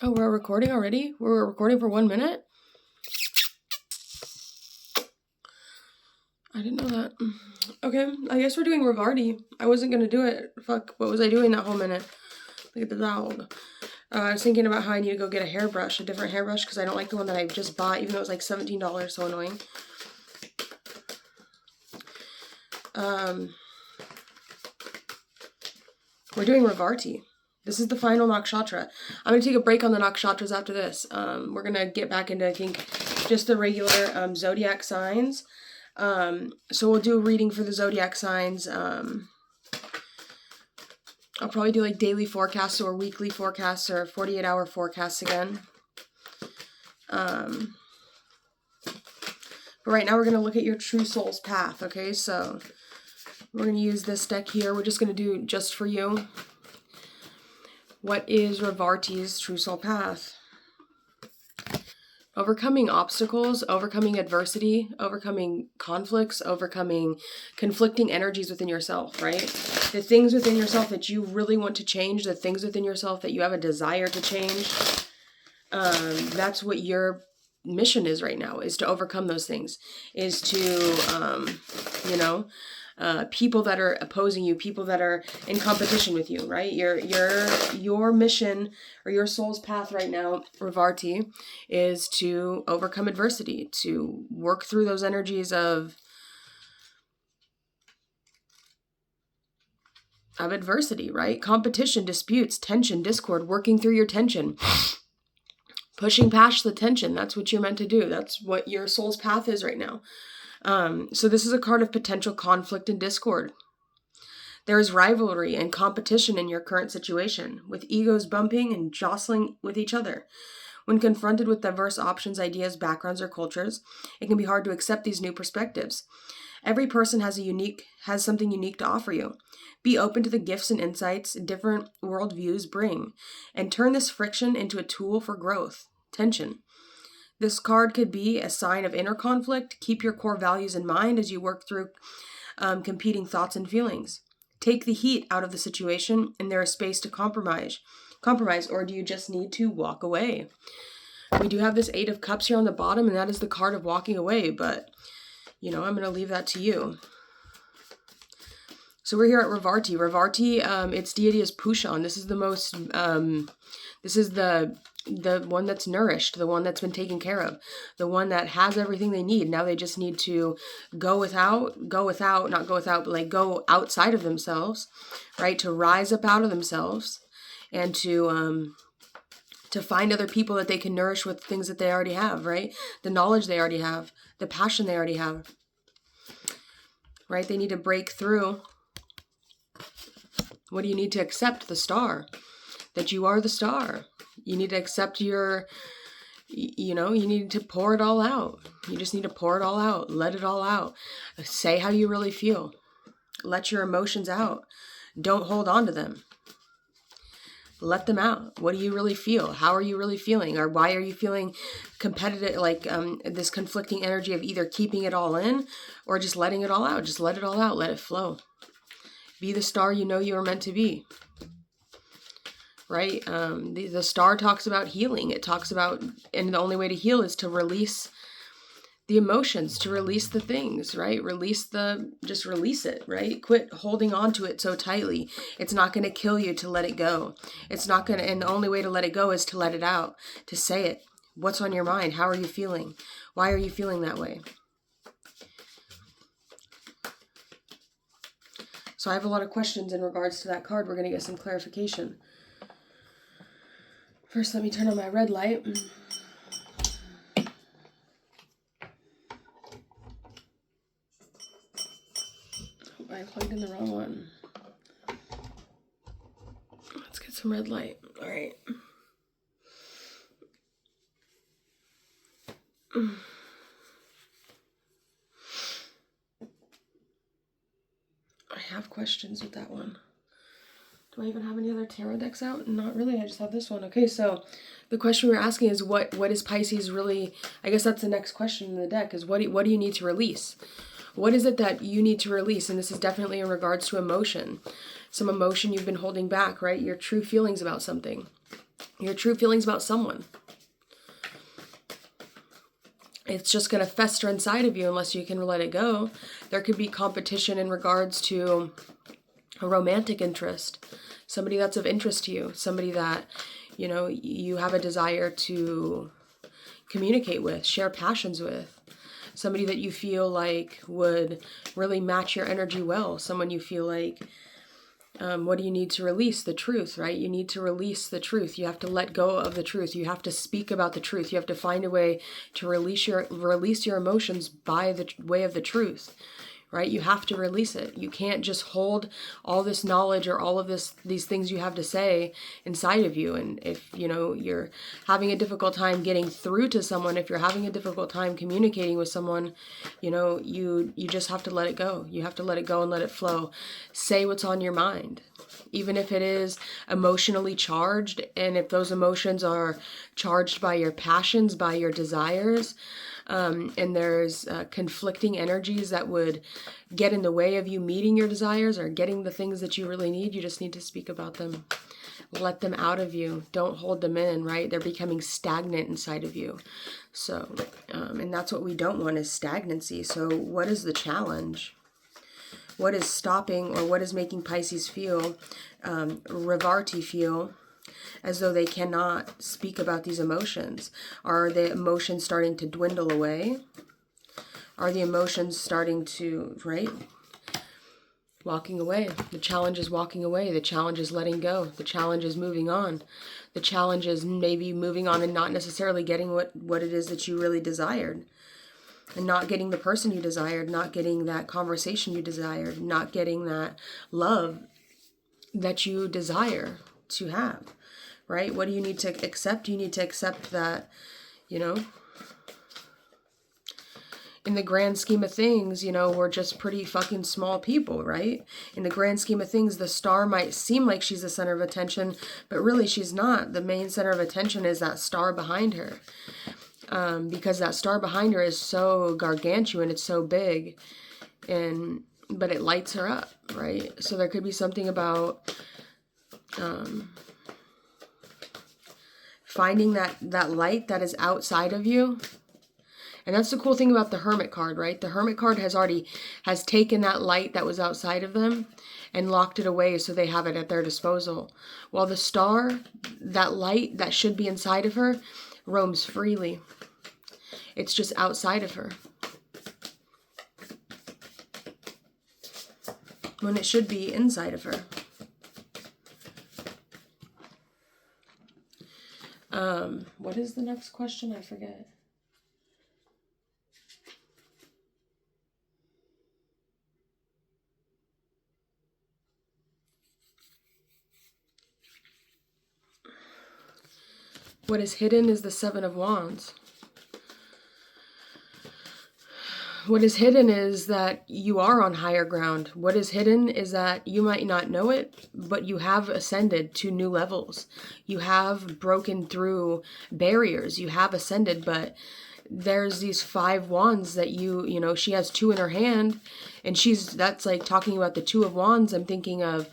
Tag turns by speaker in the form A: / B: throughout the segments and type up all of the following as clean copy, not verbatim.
A: Oh, we're recording already? We're recording for 1 minute? I didn't know that. Okay, I guess we're doing Rivardi. I wasn't gonna do it. Fuck, what was I doing that whole minute? Look at the dog. I was thinking about how I need to go get a hairbrush, a different hairbrush, because I don't like the one that I just bought, even though it was like $17, so annoying. We're doing Rivarti. This is the final Nakshatra. I'm going to take a break on the Nakshatras after this. We're going to get back into, I think, just the regular zodiac signs. So we'll do a reading for the zodiac signs. I'll probably do like daily forecasts or weekly forecasts or 48-hour forecasts again. But right now we're going to look at your true soul's path, okay? So we're going to use this deck here. We're just going to do just for you. What is Rivarti's true soul path? Overcoming obstacles, overcoming adversity, overcoming conflicts, overcoming conflicting energies within yourself, right? The things within yourself that you really want to change, the things within yourself that you have a desire to change, that's what your mission is right now, is to overcome those things, is to, people that are opposing you, people that are in competition with you, right? Your mission or your soul's path right now, Rivarti, is to overcome adversity, to work through those energies of adversity, right? Competition, disputes, tension, discord, working through your tension, pushing past the tension. That's what you're meant to do. That's what your soul's path is right now. So this is a card of potential conflict and discord. There is rivalry and competition in your current situation, with egos bumping and jostling with each other. When confronted with diverse options, ideas, backgrounds, or cultures, it can be hard to accept these new perspectives. Every person has something unique to offer you. Be open to the gifts and insights different worldviews bring, and turn this friction into a tool for growth. Tension. This card could be a sign of inner conflict. Keep your core values in mind as you work through competing thoughts and feelings. Take the heat out of the situation, and there is space to compromise, or do you just need to walk away? We do have this 8 of Cups here on the bottom, and that is the card of walking away, but, I'm going to leave that to you. So we're here at Rivarti. Rivarti, its deity is Pushan. This is the most, this is the one that's nourished, the one that's been taken care of, the one that has everything they need. Now they just need to go outside of themselves, right? To rise up out of themselves and to find other people that they can nourish with things that they already have, right? The knowledge they already have, the passion they already have, right? They need to break through. What do you need to accept? The star. That you are the star. You need to accept you need to pour it all out. You just need to pour it all out. Let it all out. Say how you really feel. Let your emotions out. Don't hold on to them. Let them out. What do you really feel? How are you really feeling? Or why are you feeling competitive, this conflicting energy of either keeping it all in or just letting it all out? Just let it all out. Let it flow. Be the star you know you are meant to be. Right? The star talks about healing. It talks about, and the only way to heal is to release the emotions, to release the things, right? Just release it, right? Quit holding on to it so tightly. It's not going to kill you to let it go. And the only way to let it go is to let it out, to say it. What's on your mind? How are you feeling? Why are you feeling that way? So I have a lot of questions in regards to that card. We're going to get some clarification. First, let me turn on my red light. Oh, I plugged in the wrong one. Let's get some red light. All right. I have questions with that one. Do I even have any other tarot decks out? Not really. I just have this one. Okay, so the question we're asking is what is Pisces really? I guess that's the next question in the deck is what do you need to release? What is it that you need to release? And this is definitely in regards to emotion. Some emotion you've been holding back, right? Your true feelings about something. your true feelings about someone. It's just going to fester inside of you unless you can let it go. There could be competition in regards to a romantic interest, somebody that's of interest to you, somebody that, you know, you have a desire to communicate with, share passions with, somebody that you feel like would really match your energy well, someone you feel like, what do you need to release? The truth, right? You need to release the truth. You have to let go of the truth. You have to speak about the truth. You have to find a way to release your emotions by the way of the truth, right? You have to release it. You can't just hold all this knowledge or all of these things you have to say inside of you. And if, you know, you're having a difficult time getting through to someone, if you're having a difficult time communicating with someone, you know, you just have to let it go. You have to let it go and let it flow. Say what's on your mind, even if it is emotionally charged. And if those emotions are charged by your passions, by your desires, and there's conflicting energies that would get in the way of you meeting your desires or getting the things that you really need, you just need to speak about them. Let them out of you. Don't hold them in, right? They're becoming stagnant inside of you. So, and that's what we don't want, is stagnancy. So what is the challenge? What is stopping, or what is making Pisces feel, Revarti feel, as though they cannot speak about these emotions? Are the emotions starting to dwindle away? Are the emotions starting to, right? Walking away. The challenge is walking away. The challenge is letting go. The challenge is moving on. The challenge is maybe moving on and not necessarily getting what it is that you really desired. And not getting the person you desired, not getting that conversation you desired, not getting that love that you desire to have. Right? What do you need to accept? You need to accept that, you know, in the grand scheme of things, you know, we're just pretty fucking small people, right? In the grand scheme of things, the star might seem like she's the center of attention, but really she's not. The main center of attention is that star behind her. Because that star behind her is so gargantuan, it's so big, but it lights her up, right? So there could be something about, finding that light that is outside of you. And that's the cool thing about the Hermit card, right? The Hermit card has taken that light that was outside of them and locked it away so they have it at their disposal. While the star, that light that should be inside of her, roams freely. It's just outside of her, when it should be inside of her. What is the next question? I forget. What is hidden is the Seven of Wands. What is hidden is that you are on higher ground. What is hidden is that you might not know it, but you have ascended to new levels. You have broken through barriers. You have ascended, but there's these 5 wands that you know, she has 2 in her hand, and that's like talking about the 2 of wands. I'm thinking of,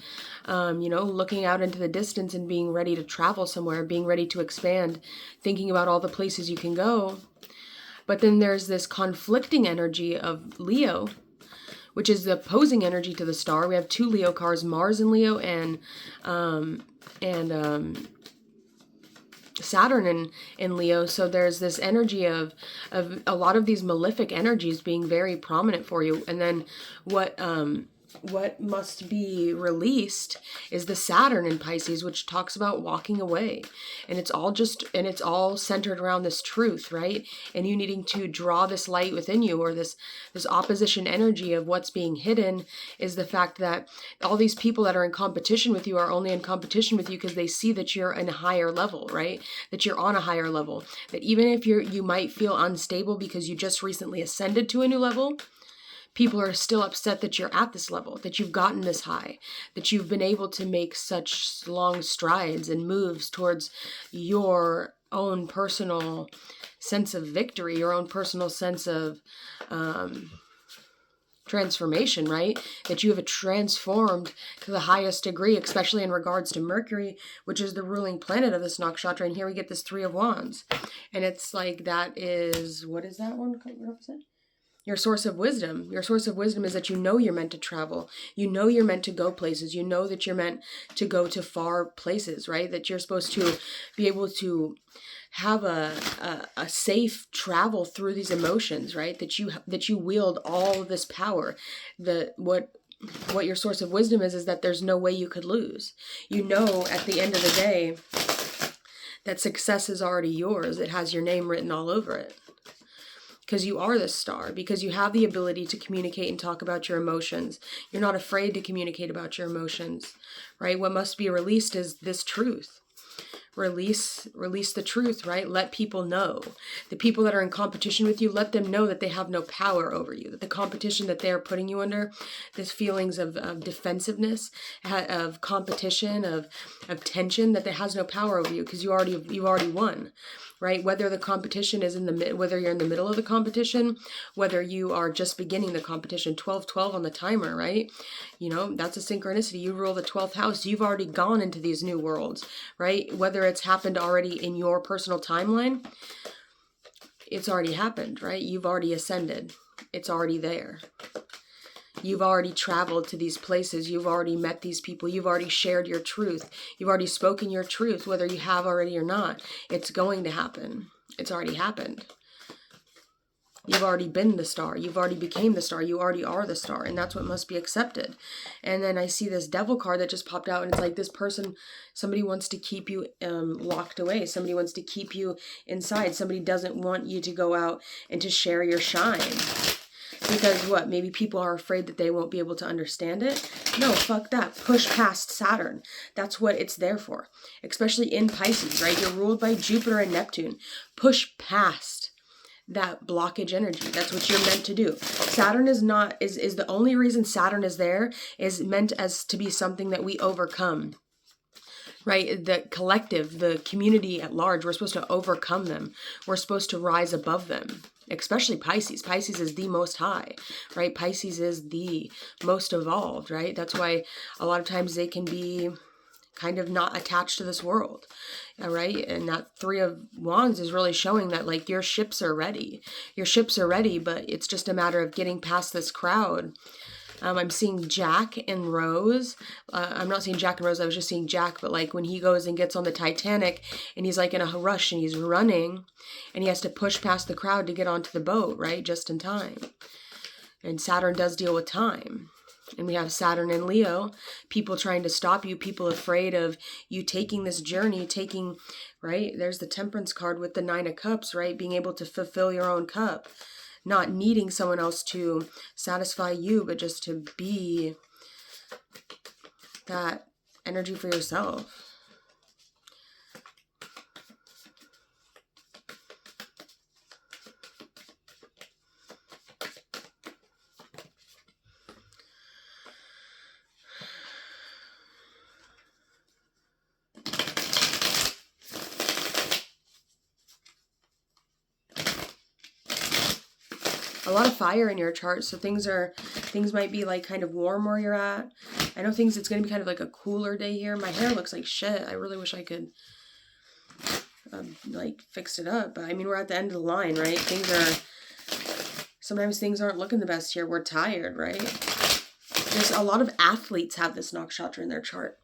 A: you know, looking out into the distance and being ready to travel somewhere, being ready to expand, thinking about all the places you can go. But then there's this conflicting energy of Leo, which is the opposing energy to the star. We have 2 Leo cards, Mars in Leo and Saturn in Leo. So there's this energy of a lot of these malefic energies being very prominent for you. And then what must be released is the Saturn in Pisces, which talks about walking away. And it's all centered around this truth, right? And you needing to draw this light within you, or this opposition energy of what's being hidden is the fact that all these people that are in competition with you are only in competition with you because they see that you're in a higher level, right? That you're on a higher level. That even if you might feel unstable because you just recently ascended to a new level, people are still upset that you're at this level, that you've gotten this high, that you've been able to make such long strides and moves towards your own personal sense of victory, your own personal sense of transformation, right? That you have transformed to the highest degree, especially in regards to Mercury, which is the ruling planet of this nakshatra. And here we get this Three of Wands. And it's like, that is, what is that one represent? Your source of wisdom. Your source of wisdom is that you know you're meant to travel. You know you're meant to go places. You know that you're meant to go to far places, right? That you're supposed to be able to have a safe travel through these emotions, right? That you wield all of this power. What your source of wisdom is that there's no way you could lose. You know, at the end of the day, that success is already yours. It has your name written all over it. Because you are the star, because you have the ability to communicate and talk about your emotions. You're not afraid to communicate about your emotions, right? What must be released is this truth. Release the truth, right? Let people know. The people that are in competition with you, let them know that they have no power over you. That the competition that they're putting you under, this feelings of defensiveness, of competition, of tension, that it has no power over you because you already won, right? Whether the competition is whether you're in the middle of the competition, whether you are just beginning the competition, 12-12 on the timer, right? You know, that's a synchronicity. You rule the 12th house. You've already gone into these new worlds, right? Whether it's happened already in your personal timeline, it's already happened, right? You've already ascended. It's already there. You've already traveled to these places. You've already met these people. You've already shared your truth. You've already spoken your truth, whether you have already or not. It's going to happen. It's already happened. You've already been the star. You've already became the star. You already are the star. And that's what must be accepted. And then I see this devil card that just popped out. And it's like this person, somebody wants to keep you locked away. Somebody wants to keep you inside. Somebody doesn't want you to go out and to share your shine. Because what? Maybe people are afraid that they won't be able to understand it. No, fuck that. Push past Saturn. That's what it's there for. Especially in Pisces, right? You're ruled by Jupiter and Neptune. Push past that blockage energy. That's what you're meant to do. Saturn is the only reason Saturn is there is meant as to be something that we overcome. Right? The collective, the community at large, we're supposed to overcome them. We're supposed to rise above them. Especially Pisces. Pisces is the most high, right? Pisces is the most evolved, right? That's why a lot of times they can be kind of not attached to this world, all right? And that Three of Wands is really showing that, like, your ships are ready. Your ships are ready, but it's just a matter of getting past this crowd. I'm seeing Jack and Rose. I'm not seeing Jack and Rose. I was just seeing Jack. But like when he goes and gets on the Titanic and he's like in a rush and he's running and he has to push past the crowd to get onto the boat, right? Just in time. And Saturn does deal with time. And we have Saturn and Leo, people trying to stop you, people afraid of you taking this journey, right? There's the Temperance card with the Nine of Cups, right? Being able to fulfill your own cup. Not needing someone else to satisfy you, but just to be that energy for yourself. A lot of fire in your chart, so things might be like kind of warm where you're at. I know it's going to be kind of like a cooler day here. My hair looks like shit. I really wish I could like fix it up, but I mean, we're at the end of the line, right? Sometimes things aren't looking the best here. We're tired, right? There's a lot of athletes have this nakshatra in their chart.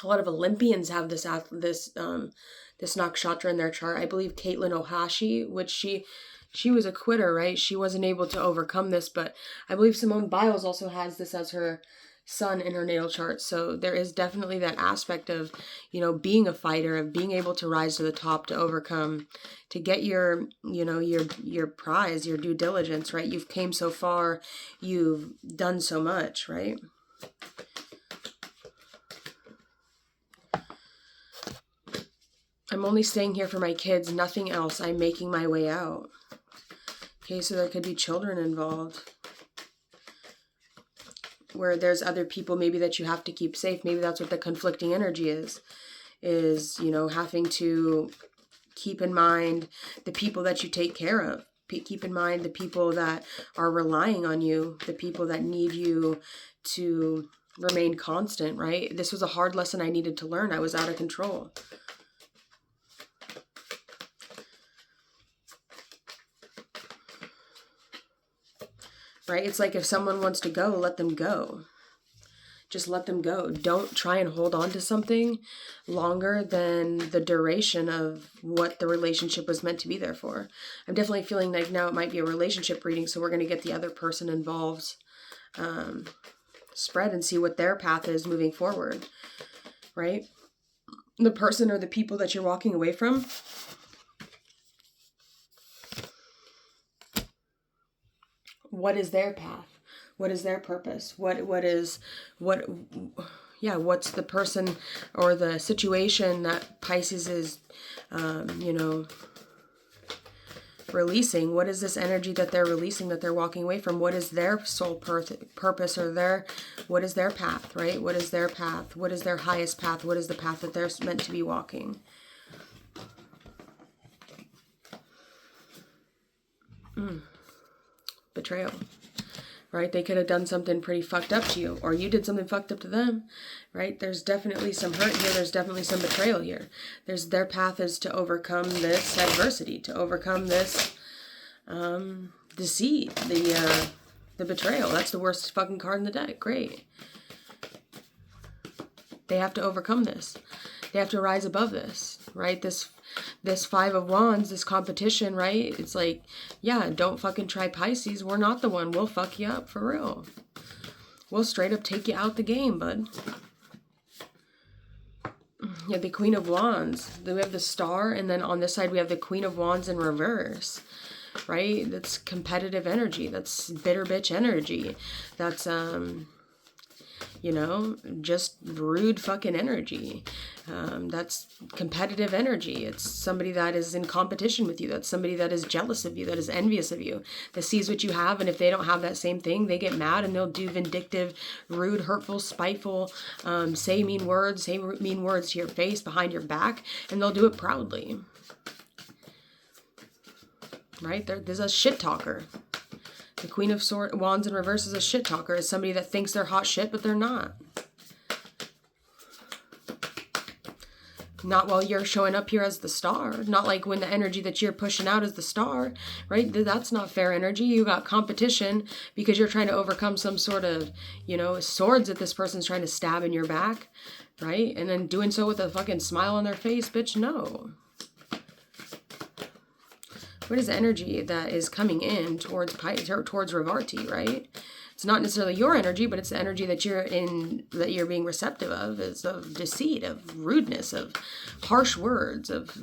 A: A lot of Olympians have this nakshatra in their chart. I believe Caitlin Ohashi, which she was a quitter, right? She wasn't able to overcome this, but I believe Simone Biles also has this as her sun in her natal chart. So there is definitely that aspect of, you know, being a fighter, of being able to rise to the top, to overcome, to get your, you know, your prize, your due diligence, right? You've came so far, you've done so much, right? I'm only staying here for my kids, nothing else. I'm making my way out. Okay, so there could be children involved where there's other people maybe that you have to keep safe. Maybe that's what the conflicting energy is, you know, having to keep in mind the people that you take care of. keep in mind the people that are relying on you, the people that need you to remain constant, right? This was a hard lesson I needed to learn. I was out of control. Right? It's like if someone wants to go, let them go. Just let them go. Don't try and hold on to something longer than the duration of what the relationship was meant to be there for. I'm definitely feeling like now it might be a relationship reading, so we're going to get the other person involved spread and see what their path is moving forward, right? The person or the people that you're walking away from, what is their path? What is their purpose? What's the person or the situation that Pisces is, releasing? What is this energy that they're releasing, that they're walking away from? What is their soul purpose, or what is their path, right? What is their path? What is their highest path? What is the path that they're meant to be walking? Betrayal. Right? They could have done something pretty fucked up to you, or you did something fucked up to them, right? There's definitely some hurt here. There's definitely some betrayal here. Their path is to overcome this adversity, to overcome this deceit, the betrayal. That's the worst fucking card in the deck. Great. They have to overcome this. They have to rise above this, right? This Five of Wands, this competition, right? It's like, yeah, don't fucking try Pisces. We're not the one. We'll fuck you up for real. We'll straight up take you out the game, bud. Yeah, the Queen of Wands. Then we have the Star, and then on this side we have the Queen of Wands in reverse, right? That's competitive energy. That's bitter bitch energy. That's, just rude fucking energy. That's competitive energy. It's somebody that is in competition with you. That's somebody that is jealous of you, that is envious of you, that sees what you have, and if they don't have that same thing, they get mad and they'll do vindictive, rude, hurtful, spiteful, say mean words to your face, behind your back, and they'll do it proudly. Right? There's a shit talker. The Queen of Wands in reverse is a shit talker. Is somebody that thinks they're hot shit, but they're not. Not while you're showing up here as the Star. Not like when the energy that you're pushing out is the Star, right? That's not fair energy. You got competition because you're trying to overcome some sort of, swords that this person's trying to stab in your back, right? And then doing so with a fucking smile on their face, bitch, no. What is the energy that is coming in towards Revarti, right? It's not necessarily your energy, but it's the energy that you're being receptive of, is of deceit, of rudeness, of harsh words, of,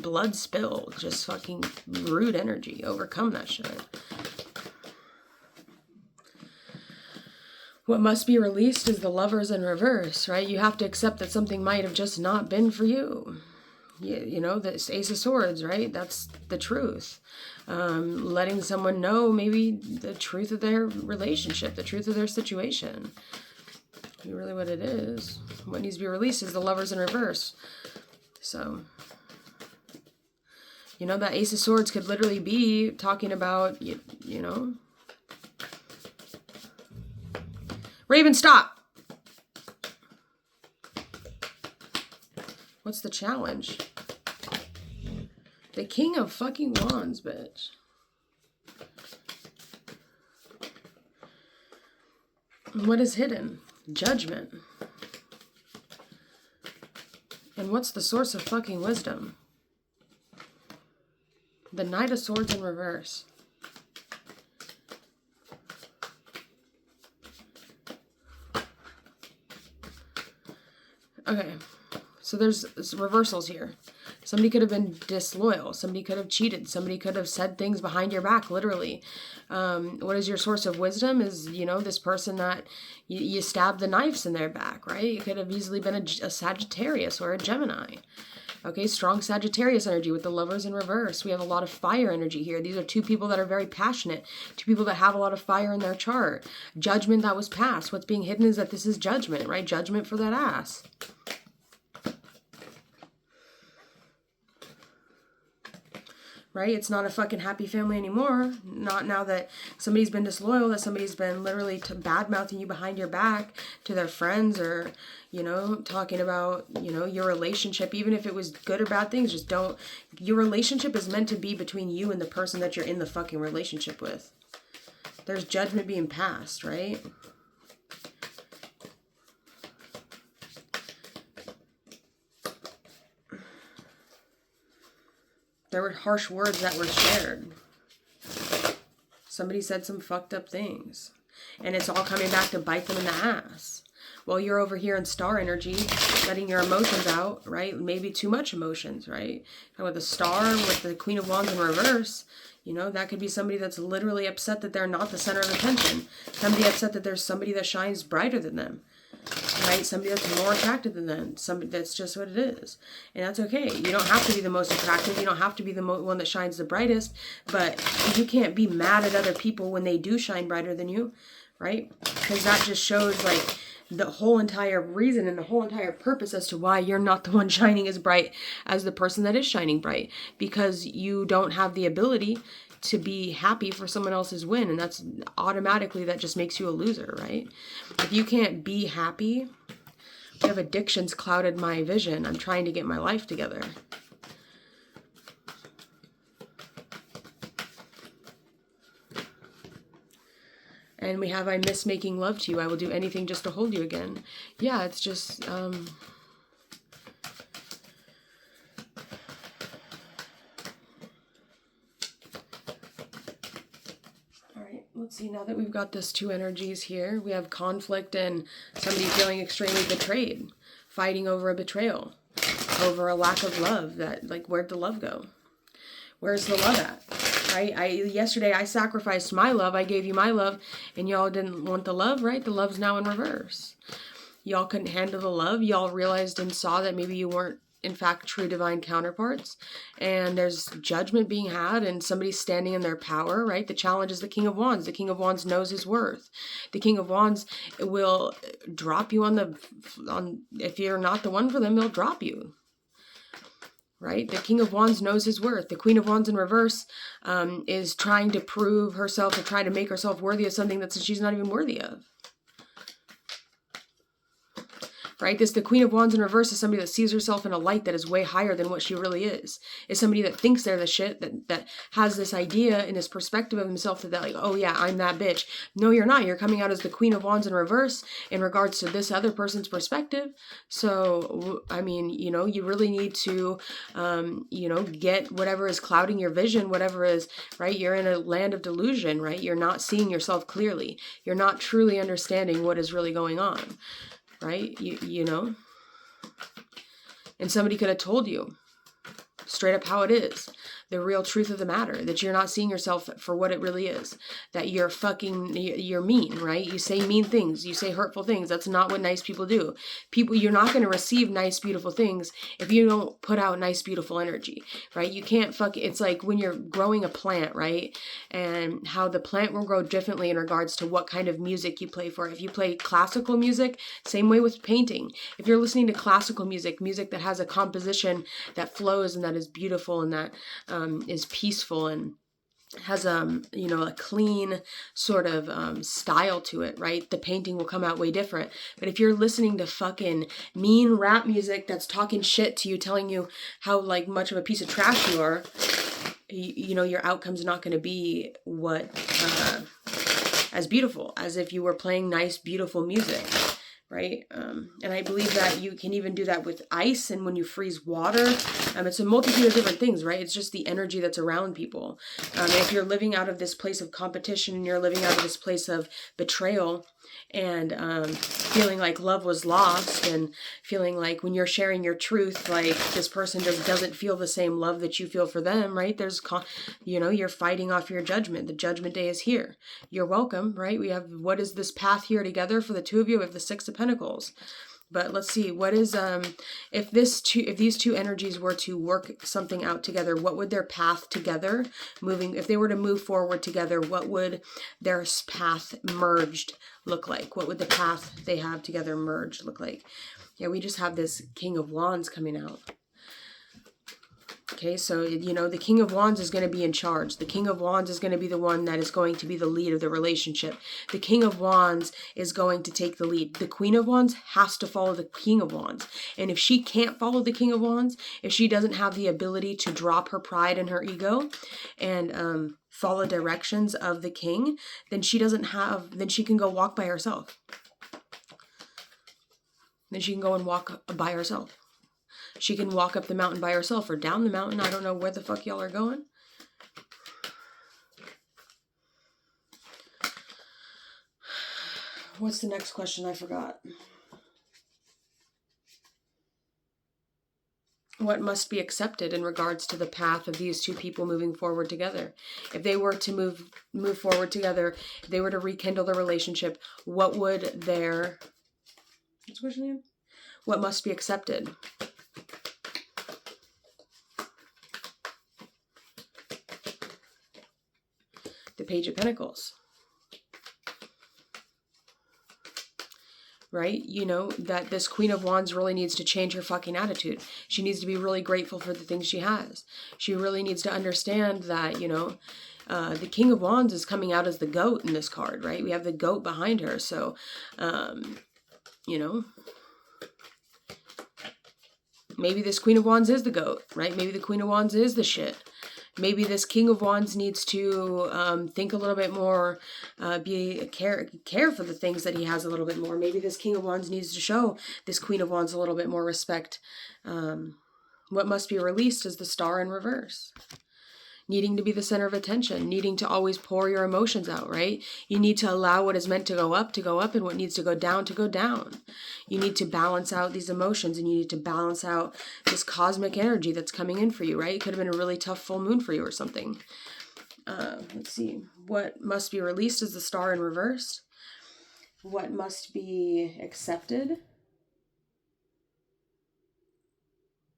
A: blood spill, just fucking rude energy. Overcome that shit. What must be released is the Lovers in reverse, right? You have to accept that something might have just not been for you. The Ace of Swords, right? That's the truth. Letting someone know maybe the truth of their relationship, the truth of their situation. Really what it is. What needs to be released is the Lovers in reverse. So, that Ace of Swords could literally be talking about, Raven, stop! What's the challenge? The King of fucking Wands, bitch. What is hidden? Judgment. And what's the source of fucking wisdom? The Knight of Swords in reverse. Okay. So there's reversals here. Somebody could have been disloyal. Somebody could have cheated. Somebody could have said things behind your back, literally. What is your source of wisdom is, this person that you stab the knives in their back, right? It could have easily been a Sagittarius or a Gemini. Okay, strong Sagittarius energy with the Lovers in reverse. We have a lot of fire energy here. These are two people that are very passionate. Two people that have a lot of fire in their chart. Judgment that was passed. What's being hidden is that this is judgment, right? Judgment for that ass. right? It's not a fucking happy family anymore. Not now that somebody's been disloyal, that somebody's been literally bad-mouthing you behind your back to their friends, or, you know, talking about, you know, your relationship, even if it was good or bad things. Just don't, your relationship is meant to be between you and the person that you're in the fucking relationship with. There's judgment being passed, right? There were harsh words that were shared. Somebody said some fucked up things. And it's all coming back to bite them in the ass. Well, you're over here in star energy, letting your emotions out, right? Maybe too much emotions, right? And with the star, with the Queen of Wands in reverse, you know, that could be somebody that's literally upset that they're not the center of attention. Somebody upset that there's somebody that shines brighter than them. Right? Somebody that's more attractive than them. Somebody that's just what it is. And that's okay. You don't have to be the most attractive. You don't have to be the one that shines the brightest. But you can't be mad at other people when they do shine brighter than you. Right? Because that just shows like the whole entire reason and the whole entire purpose as to why you're not the one shining as bright as the person that is shining bright. Because you don't have the ability to be happy for someone else's win, and that's automatically, that just makes you a loser, right? If you can't be happy, you have addictions clouded my vision. I'm trying to get my life together. And we have, I miss making love to you. I will do anything just to hold you again. Yeah, it's just, let's see, now that we've got this two energies here, we have conflict and somebody feeling extremely betrayed, fighting over a betrayal, over a lack of love. That, like, where'd the love go? Where's the love at? Right? Yesterday I sacrificed my love, I gave you my love, and y'all didn't want the love, right? The love's now in reverse. Y'all couldn't handle the love. Y'all realized and saw that maybe you weren't, in fact, true divine counterparts, and there's judgment being had, and somebody's standing in their power, right? The challenge is the King of Wands. The King of Wands knows his worth. The King of Wands will drop you if you're not the one for them, he'll drop you, right? The King of Wands knows his worth. The Queen of Wands in reverse is trying to prove herself, or trying to make herself worthy of something that she's not even worthy of. Right? The Queen of Wands in reverse is somebody that sees herself in a light that is way higher than what she really is. Is somebody that thinks they're the shit, that has this idea and this perspective of himself that, like, oh yeah, I'm that bitch. No, you're not. You're coming out as the Queen of Wands in reverse in regards to this other person's perspective. So, I mean, you know, you really need to, you know, get whatever is clouding your vision, whatever is, right? You're in a land of delusion, right? You're not seeing yourself clearly. You're not truly understanding what is really going on. Right? You know? And somebody could have told you straight up how it is. The real truth of the matter, that you're not seeing yourself for what it really is, that you're mean, right? You say mean things, you say hurtful things. That's not what nice people do. You're not going to receive nice, beautiful things if you don't put out nice, beautiful energy, right? You can't it's like when you're growing a plant, right? And how the plant will grow differently in regards to what kind of music you play for. If you play classical music, same way with painting. If you're listening to classical music that has a composition that flows and that is beautiful and that is peaceful and has you know, a clean sort of style to it, right? The painting will come out way different. But if you're listening to fucking mean rap music that's talking shit to you, telling you how like much of a piece of trash you are, you know, your outcome's not going to be what as beautiful as if you were playing nice, beautiful music. Right? And I believe that you can even do that with ice, and when you freeze water, it's a multitude of different things, right? It's just the energy that's around people. And if you're living out of this place of competition, and you're living out of this place of betrayal, and feeling like love was lost, and feeling like when you're sharing your truth, like this person just doesn't feel the same love that you feel for them, right? You know, you're fighting off your judgment. The judgment day is here. You're welcome, right? We have, what is this path here together for the two of you? We have the Six of Pentacles. But let's see, what is, if these two energies were to work something out together, what would their path together if they were to move forward together, what would their path merged look like? What would the path they have together merged look like? Yeah, we just have this King of Wands coming out. Okay, so, you know, the King of Wands is going to be in charge. The King of Wands is going to be the one that is going to be the lead of the relationship. The King of Wands is going to take the lead. The Queen of Wands has to follow the King of Wands. And if she can't follow the King of Wands, if she doesn't have the ability to drop her pride and her ego and follow directions of the King, then she can go walk by herself. Then she can go and walk by herself. She can walk up the mountain by herself or down the mountain. I don't know where the fuck y'all are going. What's the next question? I forgot. What must be accepted in regards to the path of these two people moving forward together? If they were to move forward together, if they were to rekindle the relationship, what would their... What's the question again? What must be accepted? The Page of Pentacles. Right? You know, that this Queen of Wands really needs to change her fucking attitude. She needs to be really grateful for the things she has. She really needs to understand that, you know, the King of Wands is coming out as the goat in this card, right? We have the goat behind her. So, you know, maybe this Queen of Wands is the goat, right? Maybe the Queen of Wands is the shit. Maybe this King of Wands needs to think a little bit more, care for the things that he has a little bit more. Maybe this King of Wands needs to show this Queen of Wands a little bit more respect. What must be released is the Star in reverse. Needing to be the center of attention, needing to always pour your emotions out, right? You need to allow what is meant to go up, and what needs to go down. You need to balance out these emotions, and you need to balance out this cosmic energy that's coming in for you, right? It could have been a really tough full moon for you or something. Let's see. What must be released is the Star in reverse. What must be accepted?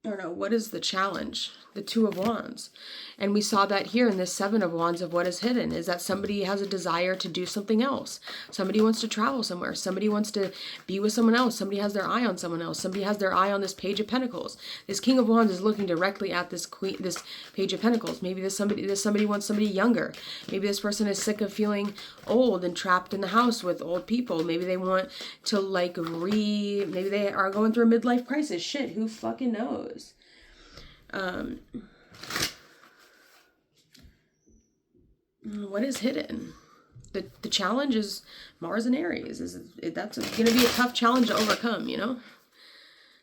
A: Or no, what is the challenge? The Two of Wands. And we saw that here in this Seven of Wands of what is hidden is that somebody has a desire to do something else. Somebody wants to travel somewhere. Somebody wants to be with someone else. Somebody has their eye on someone else. Somebody has their eye on this Page of Pentacles. This King of Wands is looking directly at this Page of Pentacles. Maybe this somebody wants somebody younger. Maybe this person is sick of feeling old and trapped in the house with old people. Maybe they want to maybe they are going through a midlife crisis. Shit, who fucking knows? What is hidden? The challenge is Mars and Aries. That's going to be a tough challenge to overcome, you know?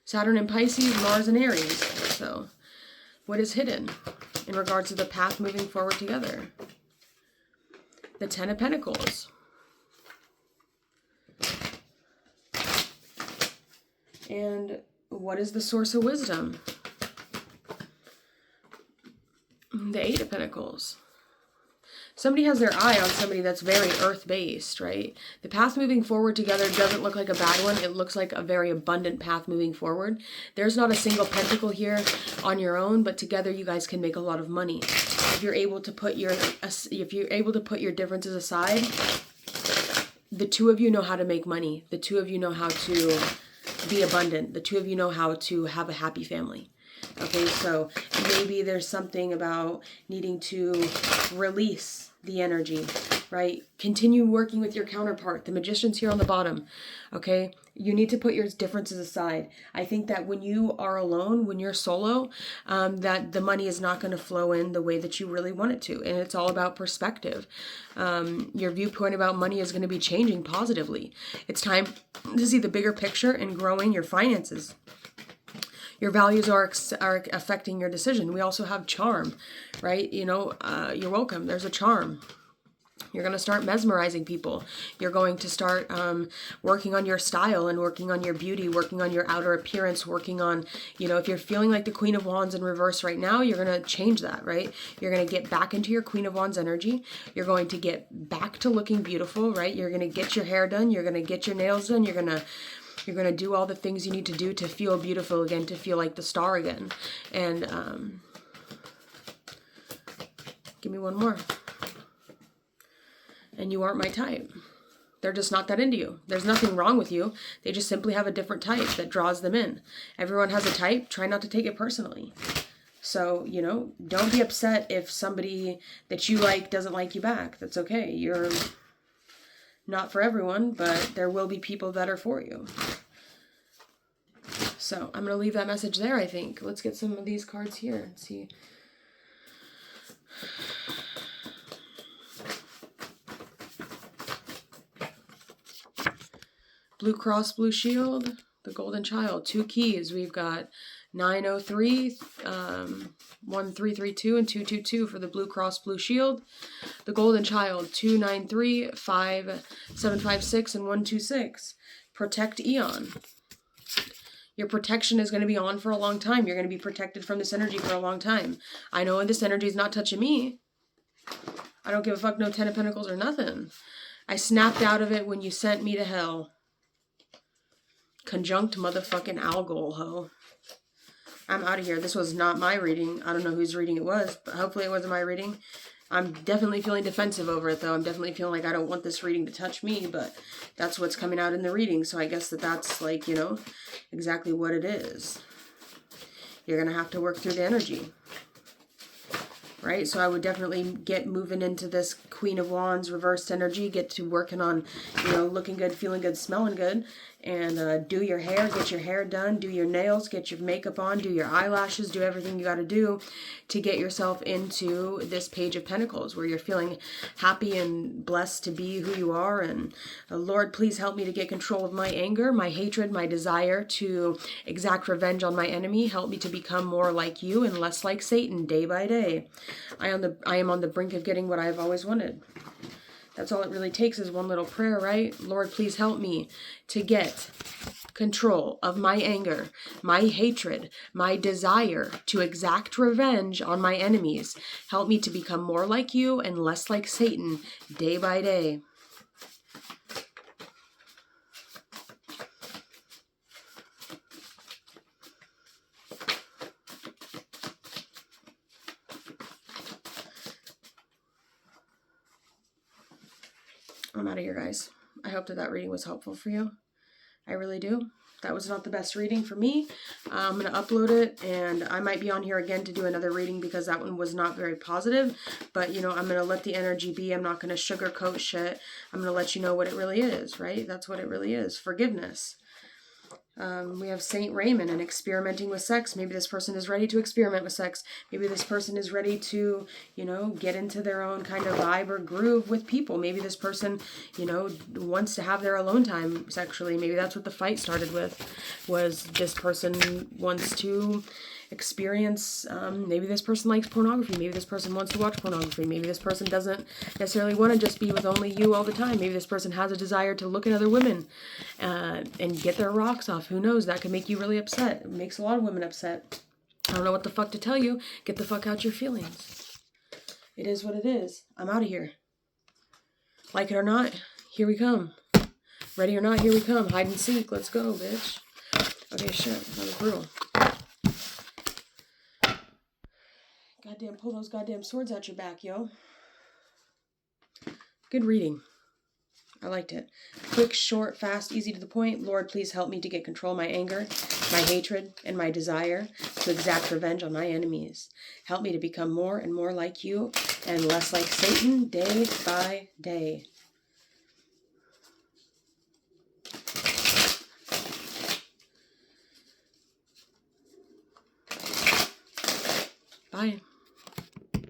A: Saturn and Pisces, Mars and Aries. So, what is hidden in regards to the path moving forward together? The Ten of Pentacles. And what is the source of wisdom? The Eight of Pentacles. Somebody has their eye on somebody that's very earth-based, right? The path moving forward together doesn't look like a bad one. It looks like a very abundant path moving forward. There's not a single pentacle here on your own, but together you guys can make a lot of money. If you're able to put your differences aside, the two of you know how to make money. The two of you know how to be abundant. The two of you know how to have a happy family. Okay, so maybe there's something about needing to release the energy, right? Continue working with your counterpart. The Magician's here on the bottom, okay? You need to put your differences aside. I think that when you are alone, when you're solo, that the money is not going to flow in the way that you really want it to. And it's all about perspective. Your viewpoint about money is going to be changing positively. It's time to see the bigger picture and growing your finances. Your values are affecting your decision. We also have charm, right? You know, you're welcome. There's a charm. You're going to start mesmerizing people. You're going to start working on your style and working on your beauty, working on your outer appearance, working on, you know, if you're feeling like the Queen of Wands in reverse right now, you're going to change that, right? You're going to get back into your Queen of Wands energy. You're going to get back to looking beautiful, right? You're going to get your hair done. You're going to get your nails done. You're going to do all the things you need to do to feel beautiful again, to feel like the star again. And give me one more. And you aren't my type. They're just not that into you. There's nothing wrong with you. They just simply have a different type that draws them in. Everyone has a type. Try not to take it personally. So, you know, don't be upset if somebody that you like doesn't like you back. That's okay. You're not for everyone, but there will be people that are for you. So I'm going to leave that message there, I think. Let's get some of these cards here and see. Blue Cross Blue Shield, the Golden Child, 2 keys. We've got 903, 1332, and 222 for the Blue Cross Blue Shield. The Golden Child, 293, 5756, and 126. Protect Eon. Your protection is going to be on for a long time. You're going to be protected from this energy for a long time. I know this energy is not touching me. I don't give a fuck, no 10 of Pentacles or nothing. I snapped out of it when you sent me to hell. Conjunct motherfucking Algol, ho. I'm out of here. This was not my reading. I don't know whose reading it was, but hopefully it wasn't my reading. I'm definitely feeling defensive over it, though. I'm definitely feeling like I don't want this reading to touch me, but that's what's coming out in the reading. So I guess that's like, you know, exactly what it is. You're going to have to work through the energy. Right? So I would definitely get moving into this Queen of Wands reversed energy, get to working on, you know, looking good, feeling good, smelling good, and do your hair, get your hair done, do your nails, get your makeup on, do your eyelashes, do everything you got to do to get yourself into this Page of Pentacles where you're feeling happy and blessed to be who you are. And Lord, please help me to get control of my anger, my hatred, my desire to exact revenge on my enemy. Help me to become more like you and less like Satan day by day. I am on the brink of getting what I've always wanted. That's all it really takes is one little prayer, right? Lord, please help me to get control of my anger, my hatred, my desire to exact revenge on my enemies. Help me to become more like you and less like Satan day by day. I'm out of here, guys. I hope that reading was helpful for you. I really do. That was not the best reading for me. I'm going to upload it, and I might be on here again to do another reading because that one was not very positive. But, you know, I'm going to let the energy be. I'm not going to sugarcoat shit. I'm going to let you know what it really is, right? That's what it really is. Forgiveness. We have Saint Raymond and experimenting with sex. Maybe this person is ready to experiment with sex. Maybe this person is ready to, you know, get into their own kind of vibe or groove with people. Maybe this person, you know, wants to have their alone time sexually. Maybe that's what the fight started with, was this person wants to experience, maybe this person likes pornography, maybe this person wants to watch pornography, maybe this person doesn't necessarily want to just be with only you all the time, maybe this person has a desire to look at other women and get their rocks off. Who knows? That could make you really upset. It makes a lot of women upset. I don't know what the fuck to tell you. Get the fuck out your feelings. It is what it is. I'm out of here. Like it or not, here we come. Ready or not, here we come. Hide and seek. Let's go, bitch. Okay, shit. That was brutal. Goddamn, pull those goddamn swords out your back, yo. Good reading. I liked it. Quick, short, fast, easy to the point. Lord, please help me to get control of my anger, my hatred, and my desire to exact revenge on my enemies. Help me to become more and more like you and less like Satan day by day. Bye.